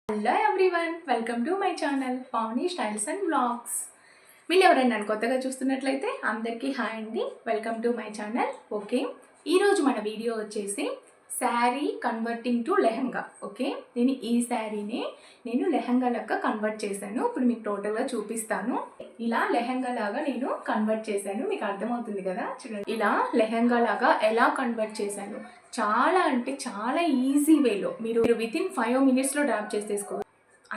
Hello everyone, welcome to my channel Pavani styles and blogs. మీరు ఎవరైనా నన్ను కొత్తగా చూస్తున్నట్లయితే అందరికీ హాయ్ అండి, welcome to my channel. Okay, ఈరోజు మన వీడియో వచ్చేసి sari converting to lehenga. Okay, ఈ శారీని నేను లెహంగా లాగా కన్వర్ట్ చేశాను. ఇప్పుడు మీకు టోటల్గా చూపిస్తాను. ఇలా లెహంగా లాగా నేను కన్వర్ట్ చేశాను, మీకు అర్థమవుతుంది కదా. చూడండి, ఇలా లెహంగా లాగా ఎలా కన్వర్ట్ చేశాను. చాలా అంటే చాలా ఈజీ వేలో మీరు వితిన్ 5 minutesలో డ్రాప్ చేసేసుకోవచ్చు.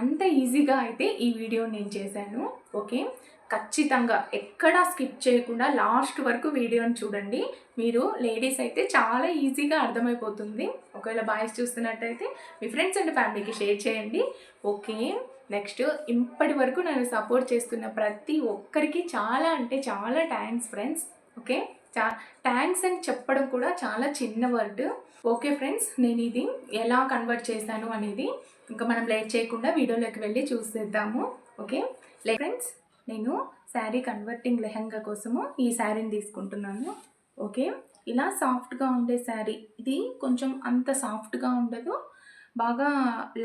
అంత ఈజీగా అయితే ఈ వీడియో నేను చేశాను. ఓకే, ఖచ్చితంగా ఎక్కడా స్కిప్ చేయకుండా లాస్ట్ వరకు వీడియోని చూడండి. మీరు లేడీస్ అయితే చాలా ఈజీగా అర్థమైపోతుంది. ఒకవేళ బాయ్స్ చూస్తున్నట్టయితే మీ ఫ్రెండ్స్ అండ్ ఫ్యామిలీకి షేర్ చేయండి. ఓకే, నెక్స్ట్ ఇప్పటి వరకు నన్ను సపోర్ట్ చేస్తున్న ప్రతి ఒక్కరికి చాలా అంటే చాలా థ్యాంక్స్ ఫ్రెండ్స్. ఓకే, థ్యాంక్స్ అని చెప్పడం కూడా చాలా చిన్న వర్డ్. ఓకే ఫ్రెండ్స్, నేను ఇది ఎలా కన్వర్ట్ చేశాను అనేది ఇంకా మనం లేట్ చేయకుండా వీడియోలోకి వెళ్ళి చూసేద్దాము. ఓకే ఫ్రెండ్స్, నేను శారీ కన్వర్టింగ్ లెహంగా కోసము ఈ శారీని తీసుకుంటున్నాను. ఓకే, ఇలా సాఫ్ట్గా ఉండే శారీ. ఇది కొంచెం అంత సాఫ్ట్గా ఉండదు, బాగా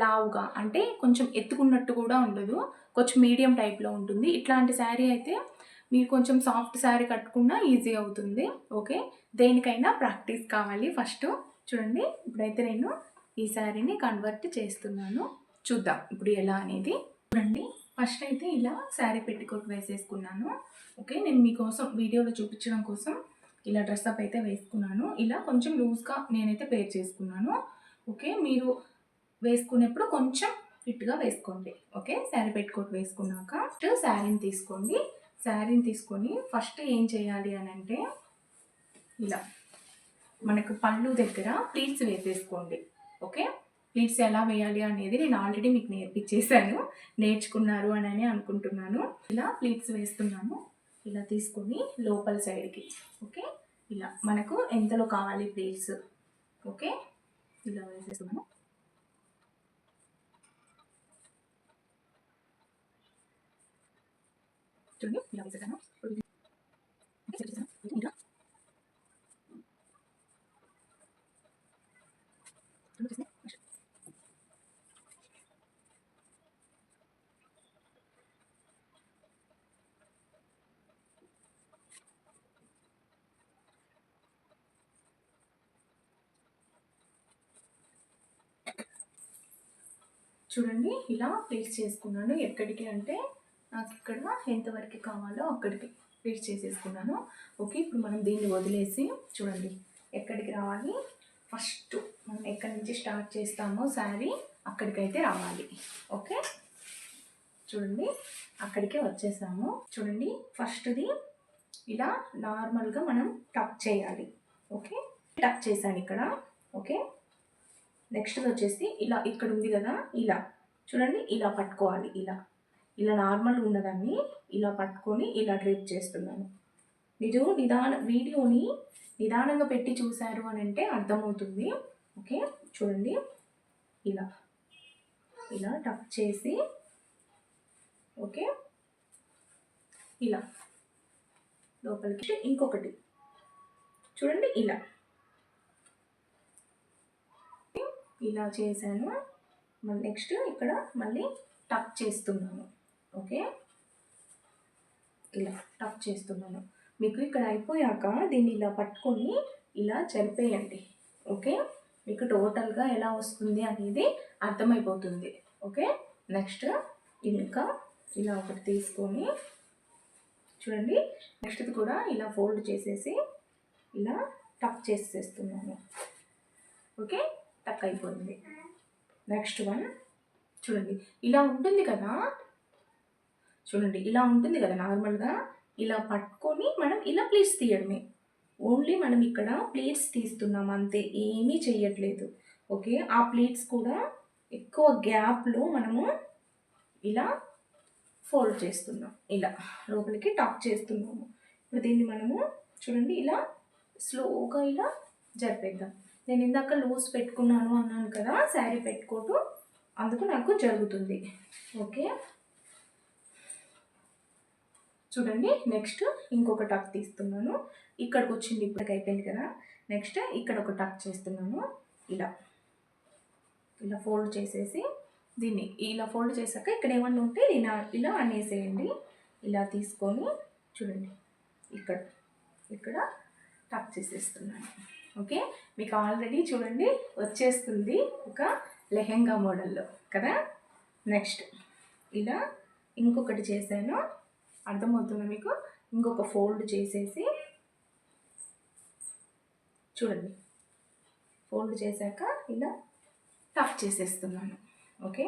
లావుగా అంటే కొంచెం ఎత్తుకున్నట్టు కూడా ఉండదు, కొంచెం మీడియం టైప్లో ఉంటుంది. ఇట్లాంటి శారీ అయితే మీరు కొంచెం సాఫ్ట్ శారీ కట్టుకున్నా ఈజీ అవుతుంది. ఓకే, దేనికైనా ప్రాక్టీస్ కావాలి ఫస్ట్. చూడండి, ఇప్పుడైతే నేను ఈ శారీని కన్వర్ట్ చేస్తున్నాను. చూద్దాం ఇప్పుడు ఎలా అనేది. చూడండి, ఫస్ట్ అయితే ఇలా శారీ పెట్టికోట్ వేసేసుకున్నాను. ఓకే, నేను మీకోసం వీడియోలో చూపించడం కోసం ఇలా డ్రెస్అప్ అయితే వేసుకున్నాను. ఇలా కొంచెం లూజ్గా నేనైతే పేర్ చేసుకున్నాను. ఓకే, మీరు వేసుకునేప్పుడు కొంచెం ఫిట్గా వేసుకోండి. ఓకే, శారీ పెట్టికోట్ వేసుకున్నాక శారీని తీసుకోండి. శారీని తీసుకొని ఫస్ట్ ఏం చేయాలి అని అంటే, ఇలా మనకు పళ్ళు దగ్గర ప్లీట్స్ వేసేసుకోండి. ఓకే, ప్లీట్స్ ఎలా వేయాలి అనేది నేను ఆల్రెడీ మీకు నేర్పించేసాను, నేర్చుకున్నారు అని అనుకుంటున్నాను. ఇలా ప్లీట్స్ వేస్తున్నాను. ఇలా తీసుకొని లోపల సైడ్కి, ఓకే, ఇలా మనకు ఎంతలో కావాలి ప్లీట్స్. ఓకే, ఇలా వేసేస్తున్నాను. చూడండి, ఇలా వేసేసాను. చూడండి, ఇలా ప్లేస్ చేసుకున్నాను. ఎక్కడికి అంటే నాకు ఇక్కడ ఎంతవరకు కావాలో అక్కడికి ప్లేస్ చేసేసుకున్నాను. ఓకే, ఇప్పుడు మనం దీన్ని వదిలేసి చూడండి ఎక్కడికి రావాలి. ఫస్ట్ మనం ఎక్కడి నుంచి స్టార్ట్ చేస్తామో శారీ అక్కడికైతే రావాలి. ఓకే, చూడండి అక్కడికే వచ్చేసాము. చూడండి, ఫస్ట్ది ఇలా నార్మల్గా మనం టక్ చేయాలి. ఓకే, టక్ చేశాను ఇక్కడ. ఓకే, నెక్స్ట్ వచ్చేసి ఇలా ఇక్కడ ఉంది కదా, ఇలా చూడండి, ఇలా పట్టుకోవాలి. ఇలా ఇలా నార్మల్గా ఉన్నదాన్ని ఇలా పట్టుకొని ఇలా డ్రేప్ చేస్తున్నాను. మీరు వీడియోని నిదానంగా పెట్టి చూశారు అని అంటే అర్థమవుతుంది. ఓకే, చూడండి, ఇలా ఇలా టక్ చేసి, ఓకే, ఇలా లోపలికి ఇంకొకటి చూడండి, ఇలా ఇలా చేశాను. నెక్స్ట్ ఇక్కడ మళ్ళీ టక్ చేస్తున్నాను. ఓకే, ఇలా టక్ చేస్తున్నాను. మీకు ఇక్కడ అయిపోయాక దీన్ని ఇలా పట్టుకొని ఇలా జరిపేయండి. ఓకే, మీకు టోటల్గా ఎలా వస్తుంది అనేది అర్థమైపోతుంది. ఓకే, నెక్స్ట్ ఇంకా ఇలా ఒకటి తీసుకొని చూడండి, నెక్స్ట్ది కూడా ఇలా ఫోల్డ్ చేసేసి ఇలా టక్ చేసేస్తున్నాను. ఓకే, టక్ అయిపోయింది. నెక్స్ట్ వన్ చూడండి, ఇలా ఉంటుంది కదా. చూడండి, ఇలా ఉంటుంది కదా. నార్మల్గా ఇలా పట్టుకొని మనం ఇలా ప్లీట్స్ తీయడమే. ఓన్లీ మనం ఇక్కడ ప్లీట్స్ తీస్తున్నాం అంతే, ఏమీ చెయ్యట్లేదు. ఓకే, ఆ ప్లీట్స్ కూడా ఎక్కువ గ్యాప్లో మనము ఇలా ఫోల్డ్ చేస్తున్నాం. ఇలా లోపలికి టక్ చేస్తున్నాము. ఇప్పుడు దీన్ని మనము చూడండి ఇలా స్లోగా ఇలా జరిపేద్దాం. నేను ఇందాక లూజ్ పెట్టుకున్నాను అన్నాను కదా శారీ పెట్టుకోటు, అందుకు నాకు జరుగుతుంది. ఓకే, చూడండి, నెక్స్ట్ ఇంకొక టక్ తీస్తున్నాను. ఇక్కడికి వచ్చింది, ఇప్పటికి అయిపోయింది కదా. నెక్స్ట్ ఇక్కడ ఒక టక్ చేస్తున్నాను. ఇలా ఇలా ఫోల్డ్ చేసేసి దీన్ని ఇలా ఫోల్డ్ చేశాక ఇక్కడ ఏమన్నా ఉంటే ఇలా ఇలా అనేసేయండి. ఇలా తీసుకొని చూడండి ఇక్కడ ఇక్కడ టక్ చేసేస్తున్నాను. ఓకే, మీకు ఆల్రెడీ చూడండి వచ్చేస్తుంది ఒక లెహెంగా మోడల్లో కదా. నెక్స్ట్ ఇలా ఇంకొకటి చేశాను, అర్థమవుతుంది మీకు. ఇంకొక ఫోల్డ్ చేసేసి చూడండి, ఫోల్డ్ చేశాక ఇలా టఫ్ చేసేస్తున్నాను. ఓకే,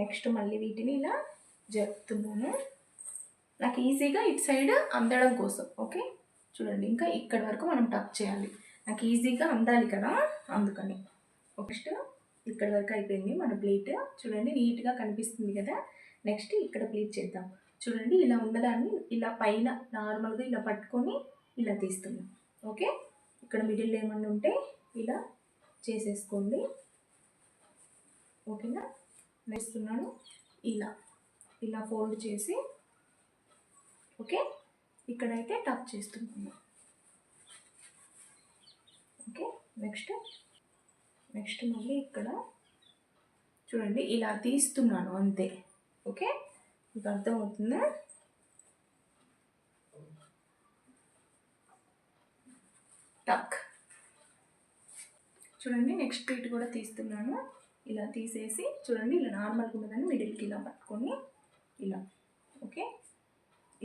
నెక్స్ట్ మళ్ళీ వీటిని ఇలా జరుపుతున్నాను, నాకు ఈజీగా ఇటు సైడ్ అందడం కోసం. ఓకే, చూడండి ఇంకా ఇక్కడ వరకు మనం టచ్ చేయాలి, నాకు ఈజీగా అందాలి కదా, అందుకని. నెక్స్ట్ ఇక్కడ వరకు అయిపోయింది మన ప్లేట్. చూడండి నీట్గా కనిపిస్తుంది కదా. నెక్స్ట్ ఇక్కడ ప్లేట్ చేద్దాం. చూడండి ఇలా ఉన్నదాన్ని ఇలా పైన నార్మల్గా ఇలా పట్టుకొని ఇలా తీస్తున్నాం. ఓకే, ఇక్కడ మిడిల్ ఏమన్నా ఉంటే ఇలా చేసేసుకోండి. ఓకేనా, వేస్తున్నాను ఇలా ఇలా ఫోల్డ్ చేసి. ఓకే, ఇక్కడైతే టచ్ చేస్తున్నాను. ఓకే, నెక్స్ట్ మళ్ళీ ఇక్కడ చూడండి ఇలా తీస్తున్నాను అంతే. ఓకే, మీకు అర్థమవుతుందా? టక్. చూడండి నెక్స్ట్ ప్లేట్ కూడా తీస్తున్నాను, ఇలా తీసేసి చూడండి ఇలా నార్మల్గా ఉన్నదాన్ని మిడిల్కి ఇలా పట్టుకొని ఇలా. ఓకే,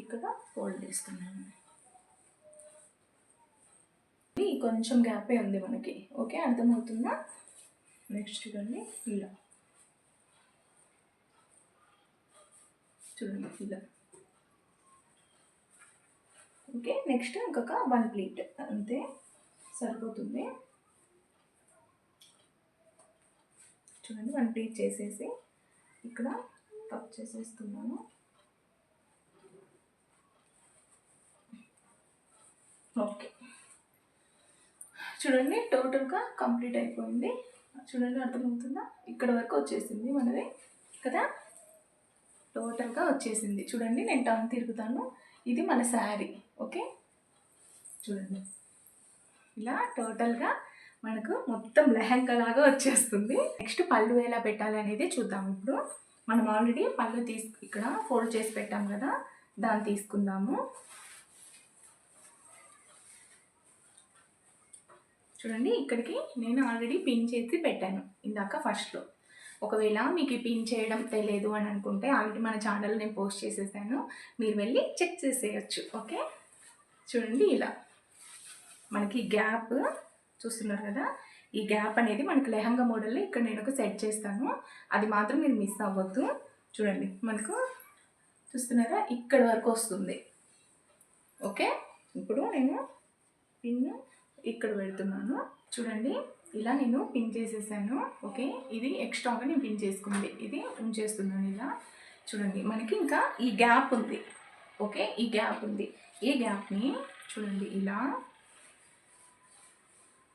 ఇక్కడ ఫోల్డ్ చేస్తున్నాను. కొంచెం గ్యాపే ఉంది మనకి. ఓకే, అర్థమవుతుందా? నెక్స్ట్ చూడండి ఇలా చూడండి ఇలా. ఓకే, నెక్స్ట్ ఇంకొక 1 ప్లేట్ అంతే సరిపోతుంది. చూడండి 1 ప్లేట్ చేసేసి ఇక్కడ కట్ చేసేస్తున్నాను. ఓకే, చూడండి టోటల్గా కంప్లీట్ అయిపోయింది. చూడండి అర్థమవుతుందా? ఇక్కడ వరకు వచ్చేసింది మనది కదా, టోటల్గా వచ్చేసింది. చూడండి నేను టర్న్ తిరుగుతాను, ఇది మన శారీ. ఓకే, చూడండి ఇలా టోటల్గా మనకు మొత్తం లెహంగా లాగా వచ్చేస్తుంది. నెక్స్ట్ పళ్ళు ఎలా పెట్టాలి అనేది చూద్దాం. ఇప్పుడు మనం ఆల్రెడీ పళ్ళు ఇక్కడ ఫోల్డ్ చేసి పెట్టాం కదా, దాన్ని తీసుకుందాము. చూడండి ఇక్కడికి నేను ఆల్రెడీ పిన్ చేసి పెట్టాను ఇందాక ఫస్ట్లో. ఒకవేళ మీకు పిన్ చేయడం తెలియదు అని అనుకుంటే ఆల్రెడీ మన ఛానల్ నేను పోస్ట్ చేసేసాను, మీరు వెళ్ళి చెక్ చేసేయచ్చు. ఓకే, చూడండి ఇలా మనకి గ్యాప్ చూస్తున్నారు కదా, ఈ గ్యాప్ అనేది మనకి లెహంగా మోడల్లో ఇక్కడ నేను ఒక సెట్ చేస్తాను, అది మాత్రం మీరు మిస్ అవ్వద్దు. చూడండి మనకు చూస్తున్నారా ఇక్కడ వరకు వస్తుంది. ఓకే, ఇప్పుడు నేను పిన్ ఇక్కడ పెడుతున్నాను. చూడండి ఇలా నేను పిన్ చేసేసాను. ఓకే, ఇది ఎక్స్ట్రాగా నేను పిన్ చేసుకుంది, ఇది ఉంచేస్తున్నాను ఇలా. చూడండి మనకి ఇంకా ఈ గ్యాప్ ఉంది. ఓకే, ఈ గ్యాప్ ఉంది, ఈ గ్యాప్ని చూడండి ఇలా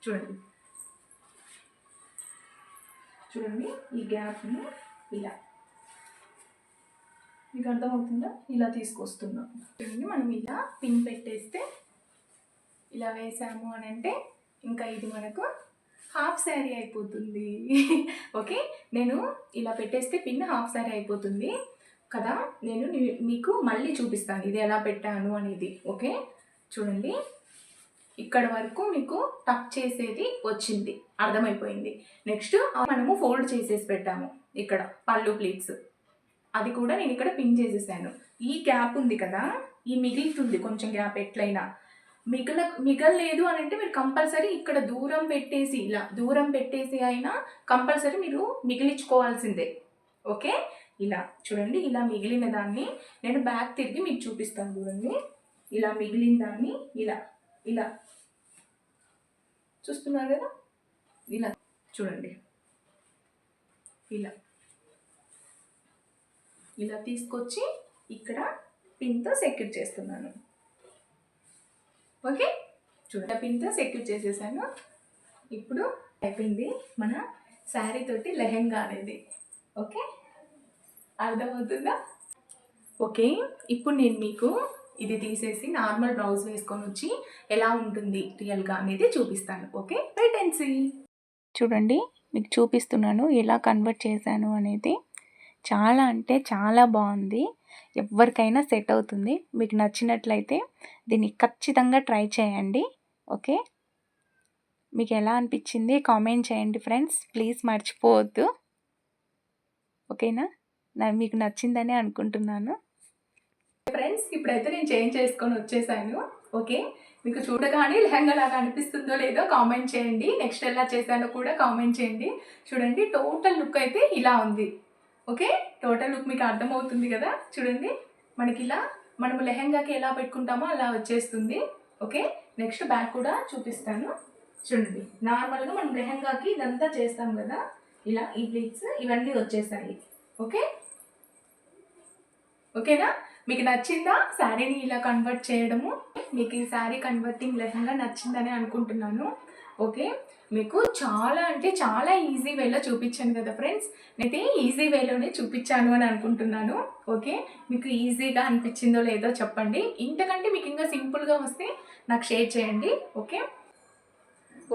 చూడండి ఈ గ్యాప్ని ఇలా, మీకు అర్థమవుతుందా? ఇలా తీసుకొస్తున్నాం. చూడండి మనం ఇలా పిన్ పెట్టేస్తే ఇలా వేసాము అని అంటే ఇంకా ఇది మనకు హాఫ్ శారీ అయిపోతుంది. ఓకే, నేను ఇలా పెట్టేస్తే పిన్ హాఫ్ శారీ అయిపోతుంది కదా. నేను మీకు మళ్ళీ చూపిస్తాను ఇది ఎలా పెట్టాను అనేది. ఓకే, చూడండి ఇక్కడ వరకు మీకు టక్ చేసేది వచ్చింది, అర్థమైపోయింది. నెక్స్ట్ మనము ఫోల్డ్ చేసేసి పెట్టాము ఇక్కడ పళ్ళు ప్లీట్స్, అది కూడా నేను ఇక్కడ పిన్ చేసేసాను. ఈ గ్యాప్ ఉంది కదా, ఈ మిగులుతుంది కొంచెం గ్యాప్, ఎట్లయినా మిగలలేదు అని అంటే మీరు కంపల్సరీ ఇక్కడ దూరం పెట్టేసి ఇలా దూరం పెట్టేసి అయినా కంపల్సరీ మీరు మిగిలించుకోవాల్సిందే. ఓకే, ఇలా చూడండి ఇలా మిగిలిన దాన్ని నేను బ్యాక్ తిరిగి మీకు చూపిస్తాను. చూడండి ఇలా మిగిలిన దాన్ని ఇలా ఇలా చూస్తున్నారు కదా, ఇలా చూడండి ఇలా ఇలా తీసుకొచ్చి ఇక్కడ పిన్తో సెక్యూర్ చేస్తున్నాను. ఓకే, చూడండి పిన్తో సెక్యూర్ చేసేసాను. ఇప్పుడు అయిపోయింది మన శారీ తోటి లెహెంగా అనేది. ఓకే, అర్థమవుతుందా? ఓకే, ఇప్పుడు నేను మీకు ఇది తీసేసి నార్మల్ బ్లౌజ్ వేసుకొని వచ్చి ఎలా ఉంటుంది రియల్గా అనేది చూపిస్తాను. Okay, wait and see. చూడండి మీకు చూపిస్తున్నాను ఎలా కన్వర్ట్ చేశాను అనేది. చాలా అంటే చాలా బాగుంది. ఎవరికైనా సెట్ అవుతుంది. మీకు నచ్చినట్లయితే దీన్ని ఖచ్చితంగా ట్రై చేయండి. ఓకే, మీకు ఎలా అనిపించింది కామెంట్ చేయండి ఫ్రెండ్స్, ప్లీజ్ మర్చిపోవద్దు. ఓకేనా, మీకు నచ్చిందని అనుకుంటున్నాను. ఫ్రెండ్స్, ఇప్పుడైతే నేను చేంజ్ చేసుకొని వచ్చేసాను. ఓకే, మీకు చూడగానే లెహంగా లాగా అనిపిస్తుందో లేదో కామెంట్ చేయండి. నెక్స్ట్ ఎలా చేశానో కూడా కామెంట్ చేయండి. చూడండి, టోటల్ లుక్ అయితే ఇలా ఉంది. ఓకే, టోటల్ లుక్ మీకు అర్థమవుతుంది కదా. చూడండి, మనకి ఇలా మనము లెహంగాకి ఎలా పెట్టుకుంటామో అలా వచ్చేస్తుంది. ఓకే, నెక్స్ట్ బ్యాక్ కూడా చూపిస్తాను. చూడండి, నార్మల్గా మనం లెహంగాకి ఇదంతా చేస్తాం కదా, ఇలా ఈ ప్లీట్స్ ఇవన్నీ వచ్చేసాయి. ఓకే, ఓకేనా, మీకు నచ్చిందా శారీని ఇలా కన్వర్ట్ చేయడము? మీకు ఈ శారీ కన్వర్టింగ్ లెహంగా నచ్చిందని అనుకుంటున్నాను. ఓకే, మీకు చాలా అంటే చాలా ఈజీ వేలో చూపించాను కదా ఫ్రెండ్స్. నేనైతే ఈజీ వేలోనే చూపించాను అని అనుకుంటున్నాను. ఓకే, మీకు ఈజీగా అనిపించిందో లేదో చెప్పండి. ఇంతకంటే మీకు ఇంకా సింపుల్గా వస్తే నాకు షేర్ చేయండి. ఓకే,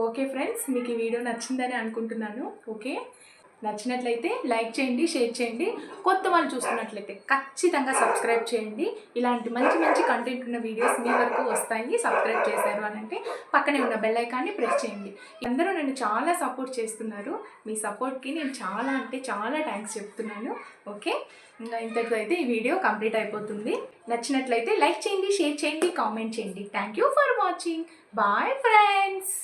ఓకే ఫ్రెండ్స్, మీకు ఈ వీడియో నచ్చిందని అనుకుంటున్నాను. ఓకే, నచ్చినట్లయితే లైక్ చేయండి, షేర్ చేయండి. కొత్త వాళ్ళు చూస్తున్నట్లయితే ఖచ్చితంగా సబ్స్క్రైబ్ చేయండి. ఇలాంటి మంచి మంచి కంటెంట్ ఉన్న వీడియోస్ మీ వరకు వస్తాయి. సబ్స్క్రైబ్ చేశారు అని అంటే పక్కనే ఉన్న బెల్ ఐకాన్ని ప్రెస్ చేయండి. అందరూ నన్ను చాలా సపోర్ట్ చేస్తున్నారు. మీ సపోర్ట్కి నేను చాలా అంటే చాలా థ్యాంక్స్ చెప్తున్నాను. ఓకే, ఇంకా ఇంతకు అయితే ఈ వీడియో కంప్లీట్ అయిపోతుంది. నచ్చినట్లయితే లైక్ చేయండి, షేర్ చేయండి, కామెంట్ చేయండి. Thank you for watching. Bye friends.